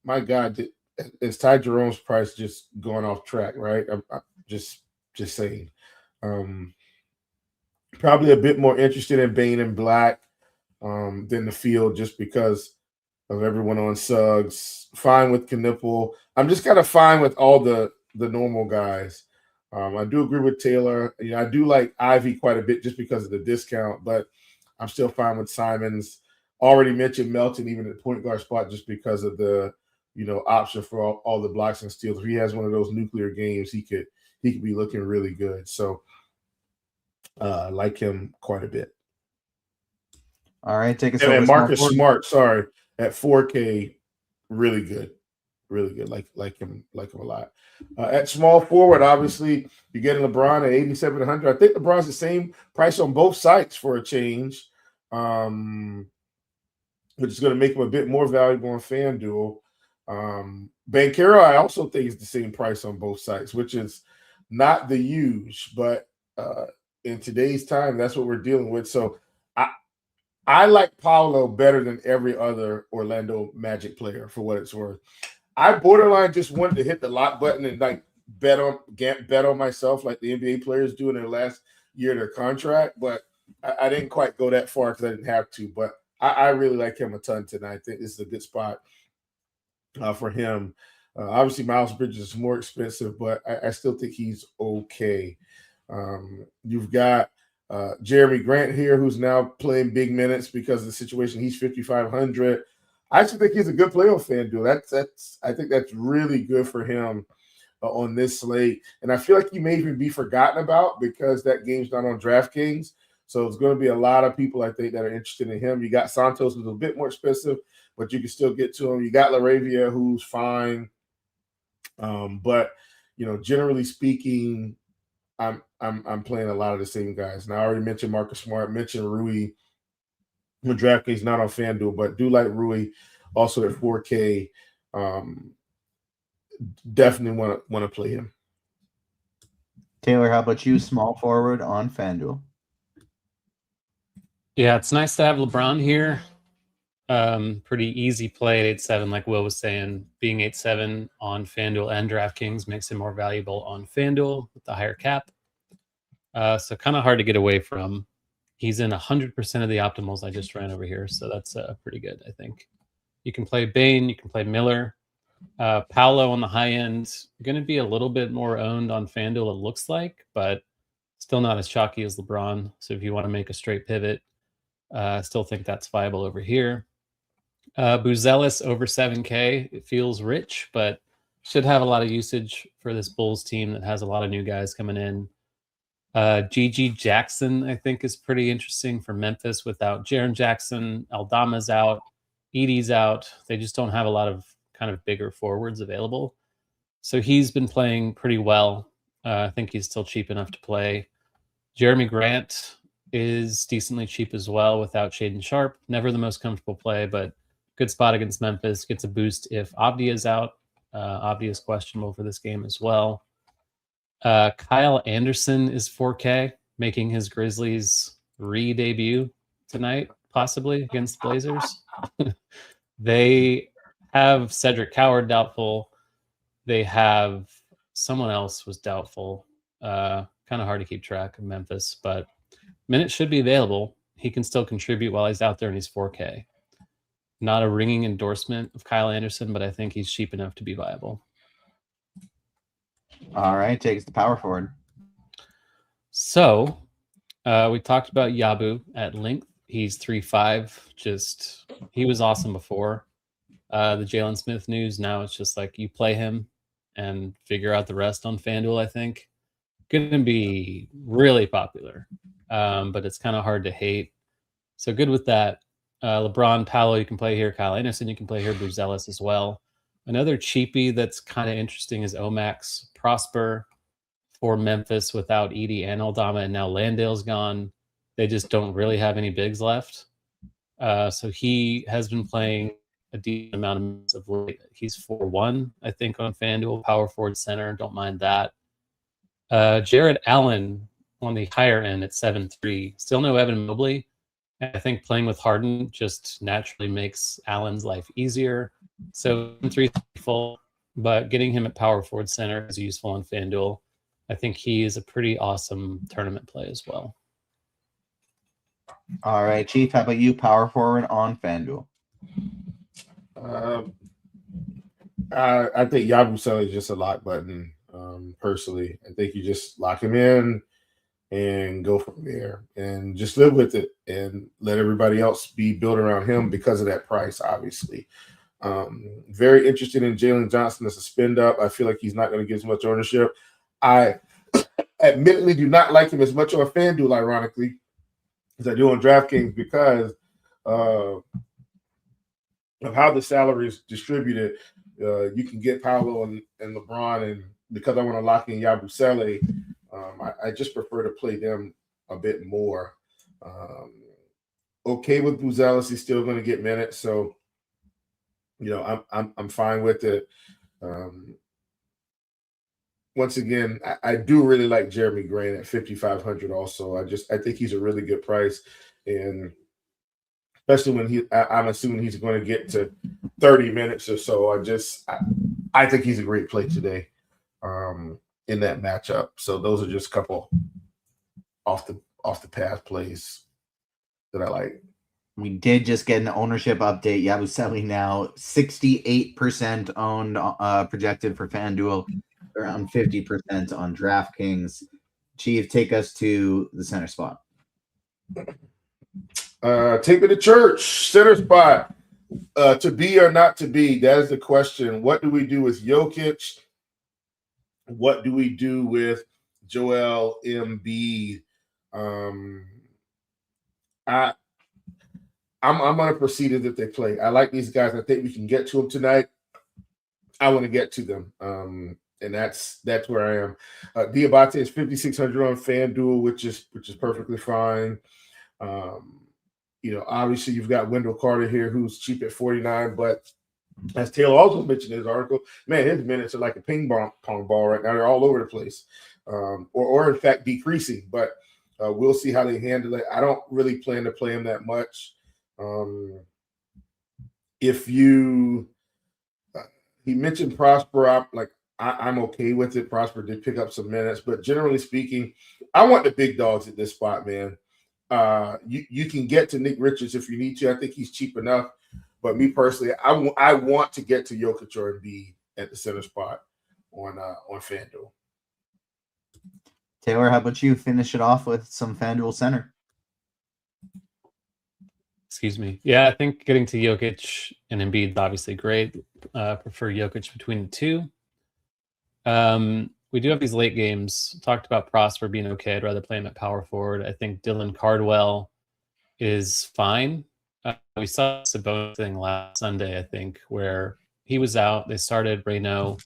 My God, is Ty Jerome's price just going off track, right? I'm just saying. Probably a bit more interested in Bane and Black than the field just because of everyone on Suggs. Fine with Knipple. I'm just kind of fine with all the normal guys. I do agree with Taylor. You know, I do like Ivy quite a bit just because of the discount, but I'm still fine with Simons. Already mentioned Melton even at the point guard spot just because of the option for all the blocks and steals. If he has one of those nuclear games, he could be looking really good. So I like him quite a bit. All right, take us and over. Marcus Smart, sorry, at 4K, really good. Really good. Like him a lot. At small forward, obviously, you're getting LeBron at 8,700. I think LeBron's the same price on both sites for a change, which is going to make him a bit more valuable on FanDuel. Banchero, I also think is the same price on both sites, which is not the huge, but in today's time, that's what we're dealing with. So I like Paolo better than every other Orlando Magic player for what it's worth. I borderline just wanted to hit the lock button and like bet on myself like the NBA players do in their last year of their contract, but I didn't quite go that far because I didn't have to. But I really like him a ton tonight. I think this is a good spot for him. Obviously, Miles Bridges is more expensive, but I still think he's okay. You've got Jeremy Grant here, who's now playing big minutes because of the situation. He's 5,500. I actually think he's a good play on FanDuel. I think that's really good for him on this slate. And I feel like he may even be forgotten about because that game's not on DraftKings. So it's going to be a lot of people, I think, that are interested in him. You got Santos, who's a bit more expensive, but you can still get to him. You got LaRavia, who's fine. But, generally speaking, I'm playing a lot of the same guys. Now, I already mentioned Marcus Smart, mentioned Rui. DraftKings not on FanDuel, but do like Rui also at 4K. Definitely want to play him. Taylor, how about you? Small forward on FanDuel. Yeah, it's nice to have LeBron here. Pretty easy play at 8-7, like Will was saying. Being 8-7 on FanDuel and DraftKings makes him more valuable on FanDuel with the higher cap. So kind of hard to get away from. He's in 100% of the optimals I just ran over here, so that's pretty good, I think. You can play Bane, you can play Miller. Paolo on the high end, going to be a little bit more owned on FanDuel, it looks like, but still not as chalky as LeBron. So if you want to make a straight pivot, I still think that's viable over here. Buzelis over 7K. It feels rich, but should have a lot of usage for this Bulls team that has a lot of new guys coming in. GG Jackson, I think, is pretty interesting for Memphis without Jaren Jackson. Aldama's out. Edie's out. They just don't have a lot of kind of bigger forwards available. So he's been playing pretty well. I think he's still cheap enough to play. Jeremy Grant is decently cheap as well without Shaedon Sharpe. Never the most comfortable play, but good spot against Memphis. Gets a boost if Abdi is out. Abdi is questionable for this game as well. Kyle Anderson is 4K, making his Grizzlies re-debut tonight, possibly against Blazers. They have Cedric Coward doubtful. They have someone else was doubtful. Kind of hard to keep track of Memphis, but minutes should be available. He can still contribute while he's out there and he's 4K. Not a ringing endorsement of Kyle Anderson, but I think he's cheap enough to be viable. All right, take us to power forward. So we talked about Yabu at length. He's 3.5. He was awesome before the Jalen Smith news. Now it's just like you play him and figure out the rest on FanDuel, I think. Going to be really popular, but it's kind of hard to hate. So good with that. LeBron, Paolo, you can play here. Kyle Anderson, you can play here. Buzelis as well. Another cheapie that's kind of interesting is Omax Prosper for Memphis without Edie and Aldama, and now Landale's gone. They just don't really have any bigs left. So he has been playing a decent amount of minutes of late. He's 4-1, I think, on FanDuel. Power forward center, don't mind that. Jared Allen on the higher end at 7.3. Still no Evan Mobley. I think playing with Harden just naturally makes Allen's life easier. So 3 full, but getting him at power forward center is useful on FanDuel. I think he is a pretty awesome tournament play as well. All right, Chief, how about you? Power forward on FanDuel. I think Yabusele is just a lock button. Personally, I think you just lock him in and go from there, and just live with it, and let everybody else be built around him because of that price, obviously. Very interested in Jalen Johnson as a spend up. I feel like he's not going to get as much ownership. I admittedly do not like him as much on FanDuel, ironically, as I do on DraftKings because of how the salary is distributed. You can get Paolo and LeBron, and because I want to lock in Yabusele, I just prefer to play them a bit more. Okay with Buzelis, he's still going to get minutes, so I'm fine with it. Once again, I do really like Jeremy Grant at 5,500. Also, I think he's a really good price, and especially when I'm assuming he's going to get to 30 minutes or so. I think he's a great play today in that matchup. So those are just a couple off the path plays that I like. We did just get an ownership update. Yabusele now 68% owned, projected for FanDuel, around 50% on DraftKings. Chief, take us to the center spot. Take me to church. Center spot. To be or not to be? That is the question. What do we do with Jokic? What do we do with Joel Embiid? I'm going to proceed as if they play. I like these guys. I think we can get to them tonight. I want to get to them, and that's where I am. Diabate is 5,600 on FanDuel, which is perfectly fine. Obviously you've got Wendell Carter here, who's cheap at 49, but as Taylor also mentioned in his article, man, his minutes are like a ping pong ball right now. They're all over the place, or in fact decreasing. But we'll see how they handle it. I don't really plan to play him that much. If you he mentioned Prosper, I'm okay with it. Prosper did pick up some minutes, but generally speaking, I want the big dogs at this spot, man. You can get to Nick Richards if you need to. I think he's cheap enough. But me personally, I want to get to Jokic or Embiid at the center spot on FanDuel. Taylor, how about you finish it off with some FanDuel center? Excuse me. Yeah, I think getting to Jokic and Embiid is obviously great. Prefer Jokic between the two. We do have these late games. Talked about Prosper being okay. I'd rather play him at power forward. I think Dylan Cardwell is fine. We saw a Sabonis thing last Sunday, I think, where he was out. They started Reyno,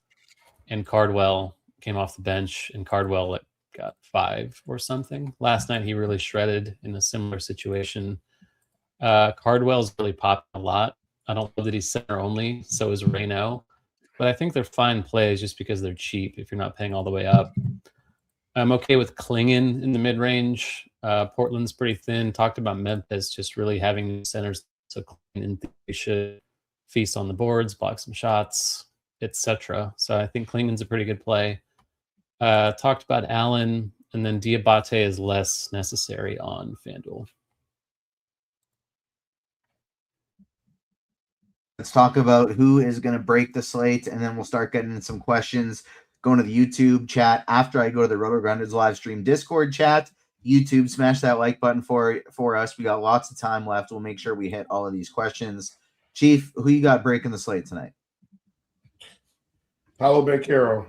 and Cardwell came off the bench, and Cardwell got 5 or something. Last night he really shredded in a similar situation. Cardwell's really popped a lot. I don't know that he's center only, so is Reyno. But I think they're fine plays just because they're cheap if you're not paying all the way up. I'm okay with Klingon in the mid-range. Portland's pretty thin. Talked about Memphis just really having centers, so Klingon should feast on the boards, block some shots, etc. So I think Klingon's a pretty good play. Talked about Allen, and then Diabate is less necessary on FanDuel. Let's talk about who is going to break the slate, and then we'll start getting into some questions. Going to the YouTube chat after I go to the RotoGrinders live stream Discord chat. YouTube, smash that like button for us. We got lots of time left. We'll make sure we hit all of these questions. Chief, who you got breaking the slate tonight? Paolo Banchero.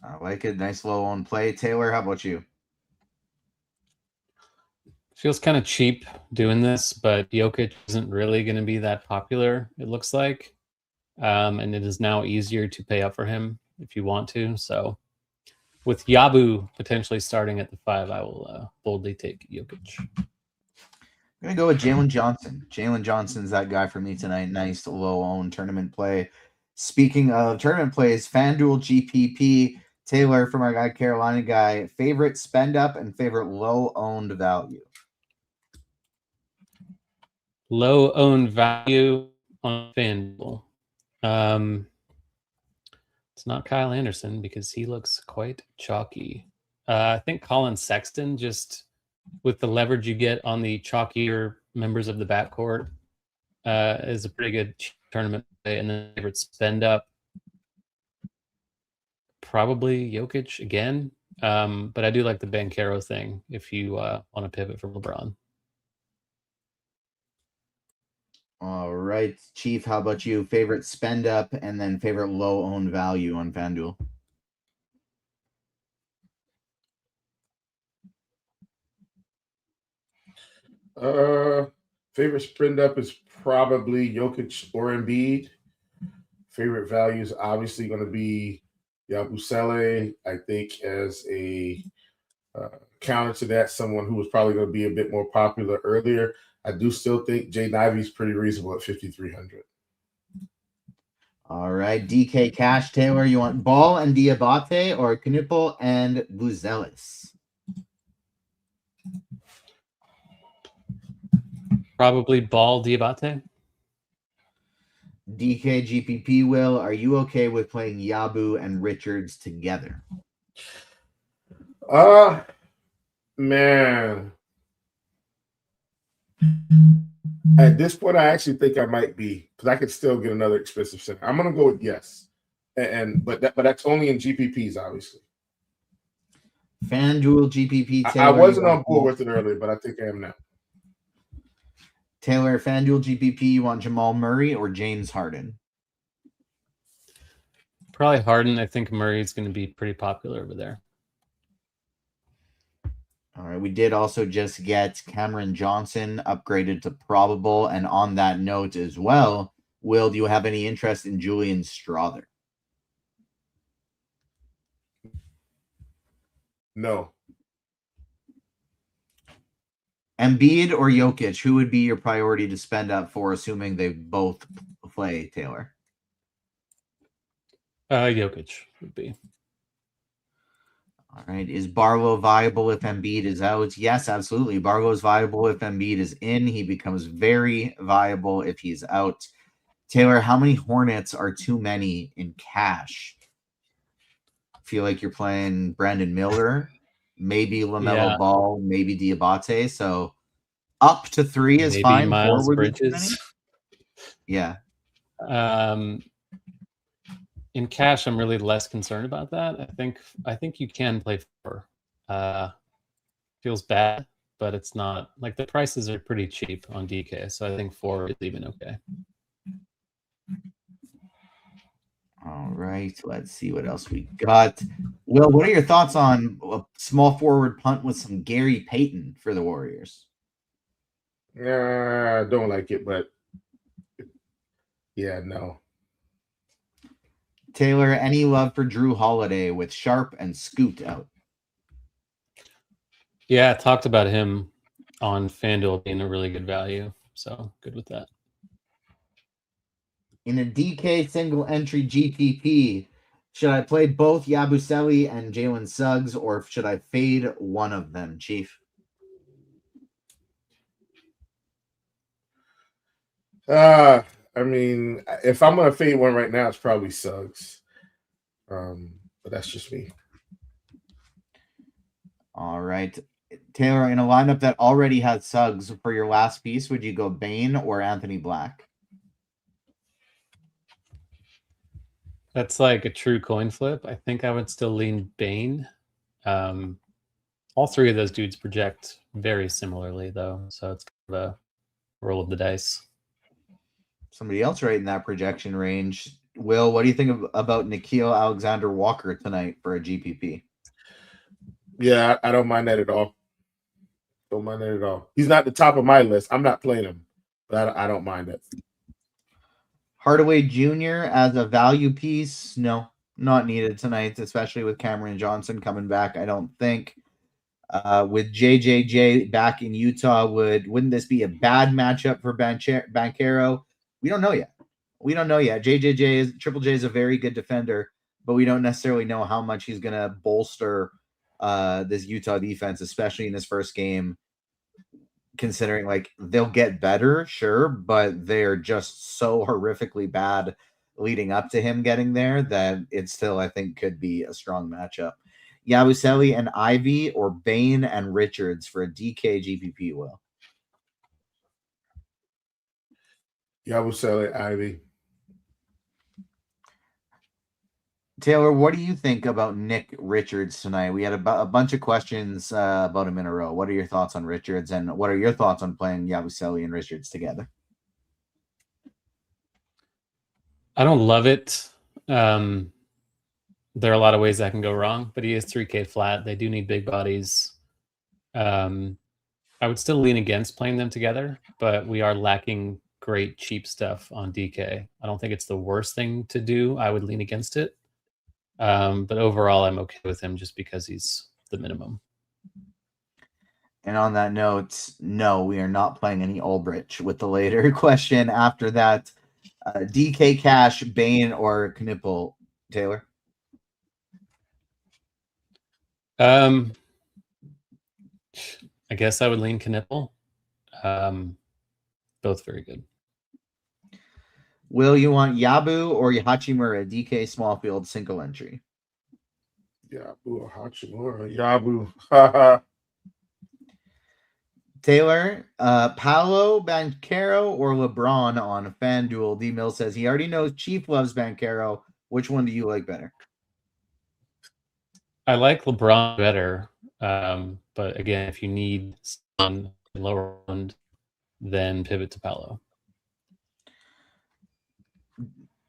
I like it. Nice low on play. Taylor, how about you? Feels kind of cheap doing this, but Jokic isn't really going to be that popular, it looks like. And it is now easier to pay up for him if you want to. So with Yabu potentially starting at the 5, I will boldly take Jokic. I'm going to go with Jalen Johnson. Jalen Johnson's that guy for me tonight. Nice low-owned tournament play. Speaking of tournament plays, FanDuel GPP, Taylor from our guy Carolina guy, favorite spend up and favorite low-owned value. Low-owned value on FanDuel. It's not Kyle Anderson because he looks quite chalky. I think Colin Sexton, just with the leverage you get on the chalkier members of the backcourt, is a pretty good tournament play, and then favorite spend up, probably Jokic again. But I do like the Banchero thing if you want to pivot from LeBron. All right, Chief, how about you? Favorite spend up and then favorite low owned value on FanDuel? Favorite spend up is probably Jokic or Embiid. Favorite value is obviously going to be Yabusele. I think as a counter to that, someone who was probably going to be a bit more popular earlier. I do still think Jaden Ivey's pretty reasonable at 5,300. All right, DK Cash Taylor, you want Ball and Diabate or Knipple and Buzelis? Probably Ball Diabate. DK GPP Will, are you okay with playing Yabu and Richards together? Man. At this point, I actually think I might be, because I could still get another expensive center. I'm gonna go with yes. But that's only in GPPs, obviously. FanDuel GPP Taylor. I wasn't on board with it earlier, but I think I am now. Taylor, FanDuel GPP, you want Jamal Murray or James Harden? Probably Harden. I think Murray's going to be pretty popular over there. All right, we did also just get Cameron Johnson upgraded to probable. And on that note as well, Will, do you have any interest in Julian Strawther? No. Embiid or Jokic, who would be your priority to spend up for, assuming they both play, Taylor? Jokic would be. All right. Is Barlow viable if Embiid is out? Yes, absolutely. Barlow is viable if Embiid is in. He becomes very viable if he's out. Taylor, how many Hornets are too many in cash? Feel like you're playing Brandon Miller, maybe LaMelo Ball, maybe Diabate. So up to 3 is maybe fine. Miles 4 Bridges. Yeah. In cash, I'm really less concerned about that. I think you can play 4. Feels bad, but it's not like the prices are pretty cheap on DK, so I think 4 is even okay. All right, let's see what else we got. Will, what are your thoughts on a small forward punt with some Gary Payton for the Warriors? I don't like it, but yeah, no. Taylor, any love for Drew Holiday with Sharp and Scoot out? Yeah, I talked about him on FanDuel being a really good value, so good with that. In a DK single entry GPP, should I play both Yabusele and Jalen Suggs, or should I fade one of them, Chief? I mean, if I'm gonna fade one right now, it's probably Suggs. But that's just me. All right. Taylor, in a lineup that already has Suggs for your last piece, would you go Bane or Anthony Black? That's like a true coin flip. I think I would still lean Bane. All 3 of those dudes project very similarly, though, so it's kind of a roll of the dice. Somebody else right in that projection range. Will, what do you think about Nickeil Alexander-Walker tonight for a GPP? Yeah, I don't mind that at all. Don't mind that at all. He's not the top of my list. I'm not playing him, but I don't mind it. Hardaway Jr. as a value piece, no, not needed tonight, especially with Cameron Johnson coming back. I don't think. With JJJ back in Utah, wouldn't this be a bad matchup for Banchero? We don't know yet. Triple J is a very good defender, but we don't necessarily know how much he's going to bolster this Utah defense, especially in his first game. Considering like they'll get better, sure, but they're just so horrifically bad leading up to him getting there that it still, I think, could be a strong matchup. Yabusele and Ivy or Bane and Richards for a DK GPP, Will? Yeah, I would sell it, Ivy. Taylor, what do you think about Nick Richards tonight? We had a bunch of questions about him in a row. What are your thoughts on Richards, and what are your thoughts on playing Yabusele and Richards together? I don't love it. There are a lot of ways that can go wrong, but he is 3K flat. They do need big bodies. I would still lean against playing them together, but we are lacking great cheap stuff on DK. I don't think it's the worst thing to do. I would lean against it. But overall, I'm okay with him just because he's the minimum. And on that note, no, we are not playing any Ulbrich with the later question after that. DK Cash, Bane, or Knipple, Taylor? I guess I would lean Knipple. Both very good. Will, you want Yabu or Hachimura, DK small field single entry? Yabu or Hachimura. Yabu. Taylor, Paolo Banchero or LeBron on FanDuel? D Mill says he already knows Chief loves Banchero. Which one do you like better? I like LeBron better. But again, if you need some lower round, then pivot to Paolo.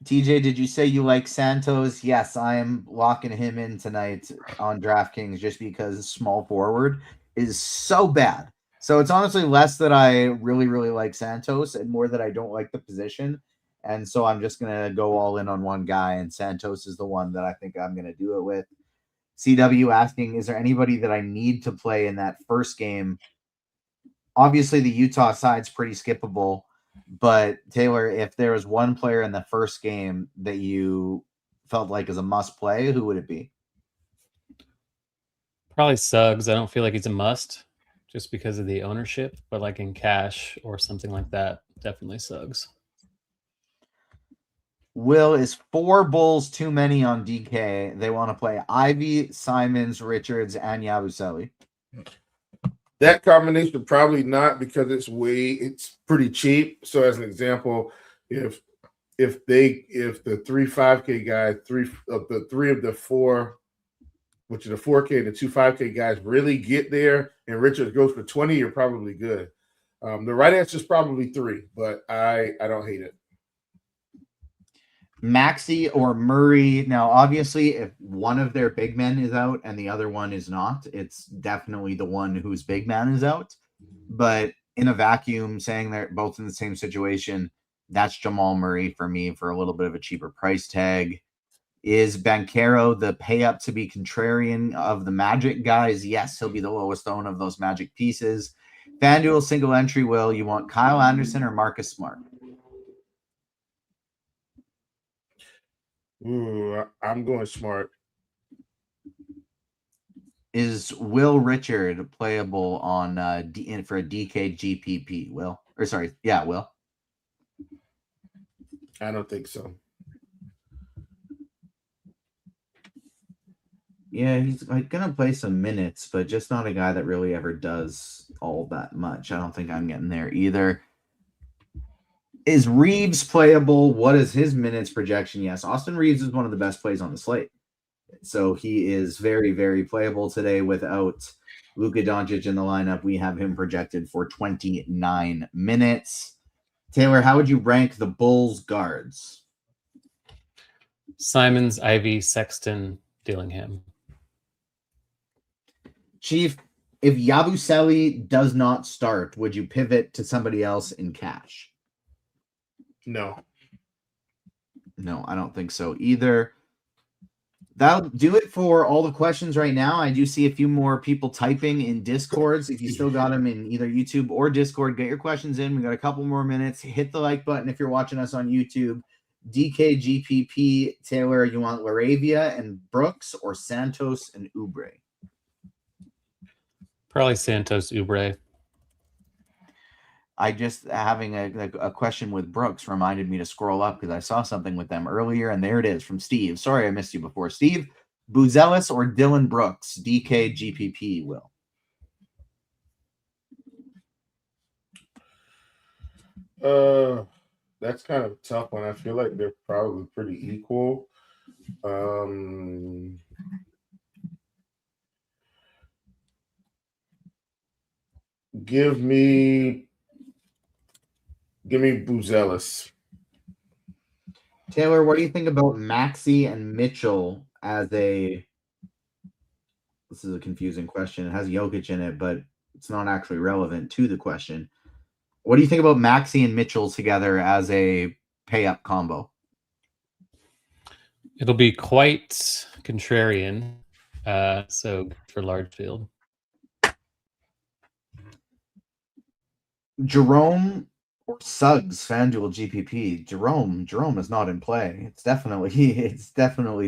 TJ, did you say you like Santos? Yes, I am locking him in tonight on DraftKings just because small forward is so bad. So it's honestly less that I really, really like Santos and more that I don't like the position. And so I'm just going to go all in on one guy, and Santos is the one that I think I'm going to do it with. CW asking, is there anybody that I need to play in that first game? Obviously, the Utah side's pretty skippable. But Taylor, if there was one player in the first game that you felt like is a must play, who would it be? Probably Suggs. I don't feel like he's a must just because of the ownership, but like in cash or something like that, definitely Suggs. Will, is 4 Bulls too many on DK? They want to play Ivy, Simons, Richards, and Yabusele. That combination probably not, because it's pretty cheap. So as an example, if the 3 5K guys, three of the 4, which are the 4K and the 2 5K guys, really get there and Richards goes for 20, you're probably good. The right answer is probably 3, but I don't hate it. Maxey or Murray. Now, obviously, if one of their big men is out and the other one is not, it's definitely the one whose big man is out. But in a vacuum, saying they're both in the same situation, that's Jamal Murray for me for a little bit of a cheaper price tag. Is Banchero the pay up to be contrarian of the Magic guys? Yes, he'll be the lowest owned of those Magic pieces. FanDuel single entry, Will, you want Kyle Anderson or Marcus Smart? Ooh, I'm going Smart. Is Will Richard playable on for a DK GPP? Will, or sorry, yeah, Will. I don't think so. Yeah, he's like gonna play some minutes, but just not a guy that really ever does all that much. I don't think I'm getting there either. Is Reeves playable? What is his minutes projection? Yes, Austin Reeves is one of the best plays on the slate. So he is very, very playable today without Luka Doncic in the lineup. We have him projected for 29 minutes. Taylor, how would you rank the Bulls guards? Simons, Ivy, Sexton, Dillingham. Chief, if Yabusele does not start, would you pivot to somebody else in cash? No, I don't think so either. That'll do it for all the questions right now. I do see a few more people typing in Discords. If you still got them in either YouTube or Discord, get your questions in. We got a couple more minutes. Hit the like button if you're watching us on YouTube. DKGPP, Taylor, you want Laravia and Brooks or Santos and Oubre? Probably Santos, Oubre. I just having a question with Brooks reminded me to scroll up because I saw something with them earlier, and there it is from Steve. Sorry I missed you before. Steve, Buzelis or Dylan Brooks? DK GPP, Will. that's kind of a tough one. I feel like they're probably pretty equal. Give me Buzelis. Taylor, what do you think about Maxey and Mitchell as a? This is a confusing question. It has Jokic in it, but it's not actually relevant to the question. What do you think about Maxey and Mitchell together as a pay-up combo? It'll be quite contrarian. So for large field. Jerome or Suggs FanDuel GPP. Jerome is not in play. It's definitely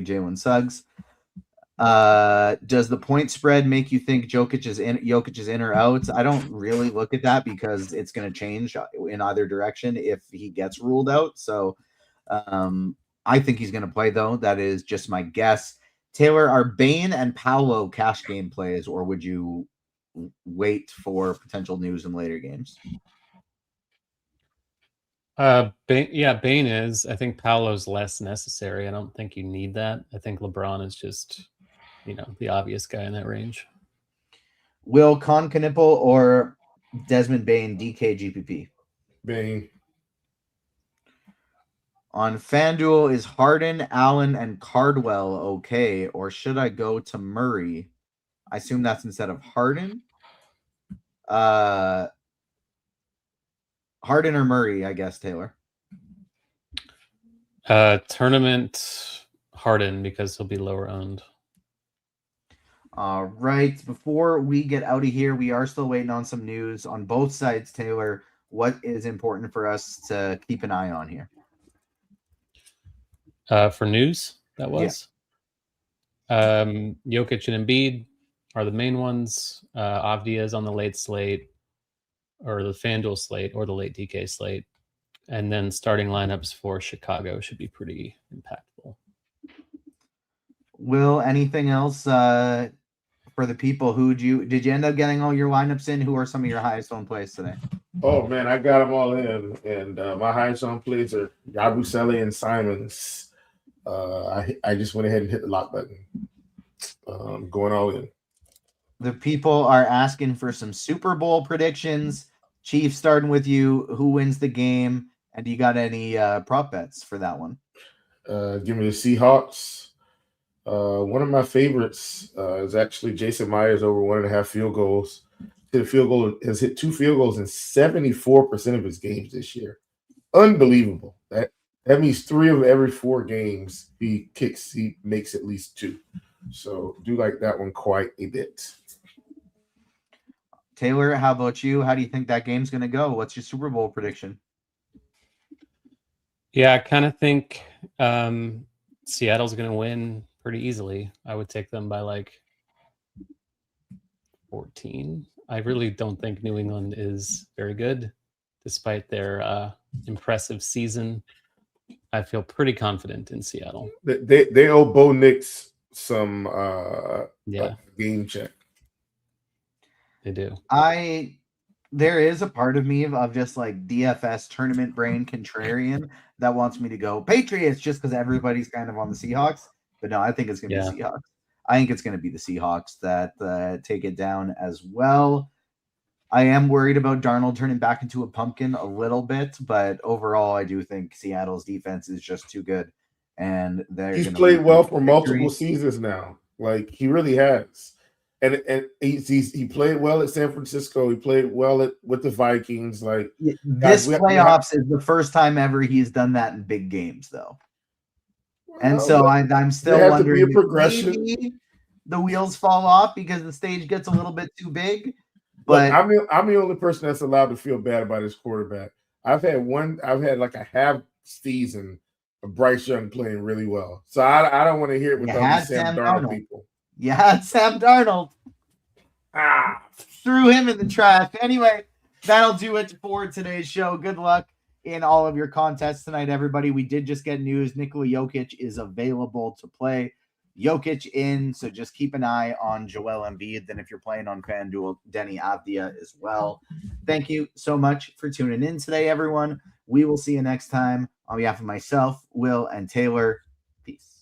Jalen Suggs. Does the point spread make you think Jokic is in or out? I don't really look at that because it's going to change in either direction if he gets ruled out. So I think he's going to play, though. That is just my guess. Taylor, are Bane and Paolo cash game plays, or would you wait for potential news in later games? Bane is. I think Paolo's less necessary. I don't think you need that. I think LeBron is just, the obvious guy in that range. Will Concanipple or Desmond Bane DK GPP? Bane. On FanDuel, is Harden, Allen, and Cardwell okay, or should I go to Murray? I assume that's instead of Harden. Harden or Murray, I guess, Taylor. Tournament Harden, because he'll be lower owned. All right. Before we get out of here, we are still waiting on some news on both sides. Taylor, what is important for us to keep an eye on here? For news, that was? Yeah. Jokic and Embiid are the main ones. Avdia is on the late slate, or the FanDuel slate, or the late DK slate. And then starting lineups for Chicago should be pretty impactful. Will, anything else for the people? Did you end up getting all your lineups in? Who are some of your highest owned plays today? Oh man, I got them all in, and my highest owned plays are Yabusele and Simons. I just went ahead and hit the lock button. Going all in. The people are asking for some Super Bowl predictions. Chief, starting with you, who wins the game? And do you got any prop bets for that one? Give me the Seahawks. One of my favorites is actually Jason Myers over 1.5 field goals. Has hit 2 field goals in 74% of his games this year. Unbelievable. That means 3 of every 4 games he makes at least 2. So do like that one quite a bit. Taylor, how about you? How do you think that game's going to go? What's your Super Bowl prediction? Yeah, I kind of think Seattle's going to win pretty easily. I would take them by like 14. I really don't think New England is very good, despite their impressive season. I feel pretty confident in Seattle. They owe Bo Nix some game check. They do. There is a part of me of just like DFS tournament brain contrarian that wants me to go Patriots just because everybody's kind of on the Seahawks. But no, I think it's going to be Seahawks. I think it's going to be the Seahawks that take it down as well. I am worried about Darnold turning back into a pumpkin a little bit, but overall, I do think Seattle's defense is just too good, and he's played well for multiple seasons now. Like he really has, and he played well at San Francisco. He played well with the Vikings. Like this playoffs is the first time ever he's done that in big games, though. And so I'm still wondering if maybe the wheels fall off because the stage gets a little bit too big. But look, I'm the only person that's allowed to feel bad about his quarterback. I've had like a half season of Bryce Young playing really well. So I don't want to hear it with all these Sam Darnold people. You had Sam Darnold. Threw him in the trash. Anyway, that'll do it for today's show. Good luck in all of your contests tonight, everybody. We did just get news. Nikola Jokic is available to play. Jokic in, so just keep an eye on Joel Embiid. Then if you're playing on FanDuel, Denny Avdia as well. Thank you so much for tuning in today, everyone. We will see you next time. On behalf of myself, Will, and Taylor, peace.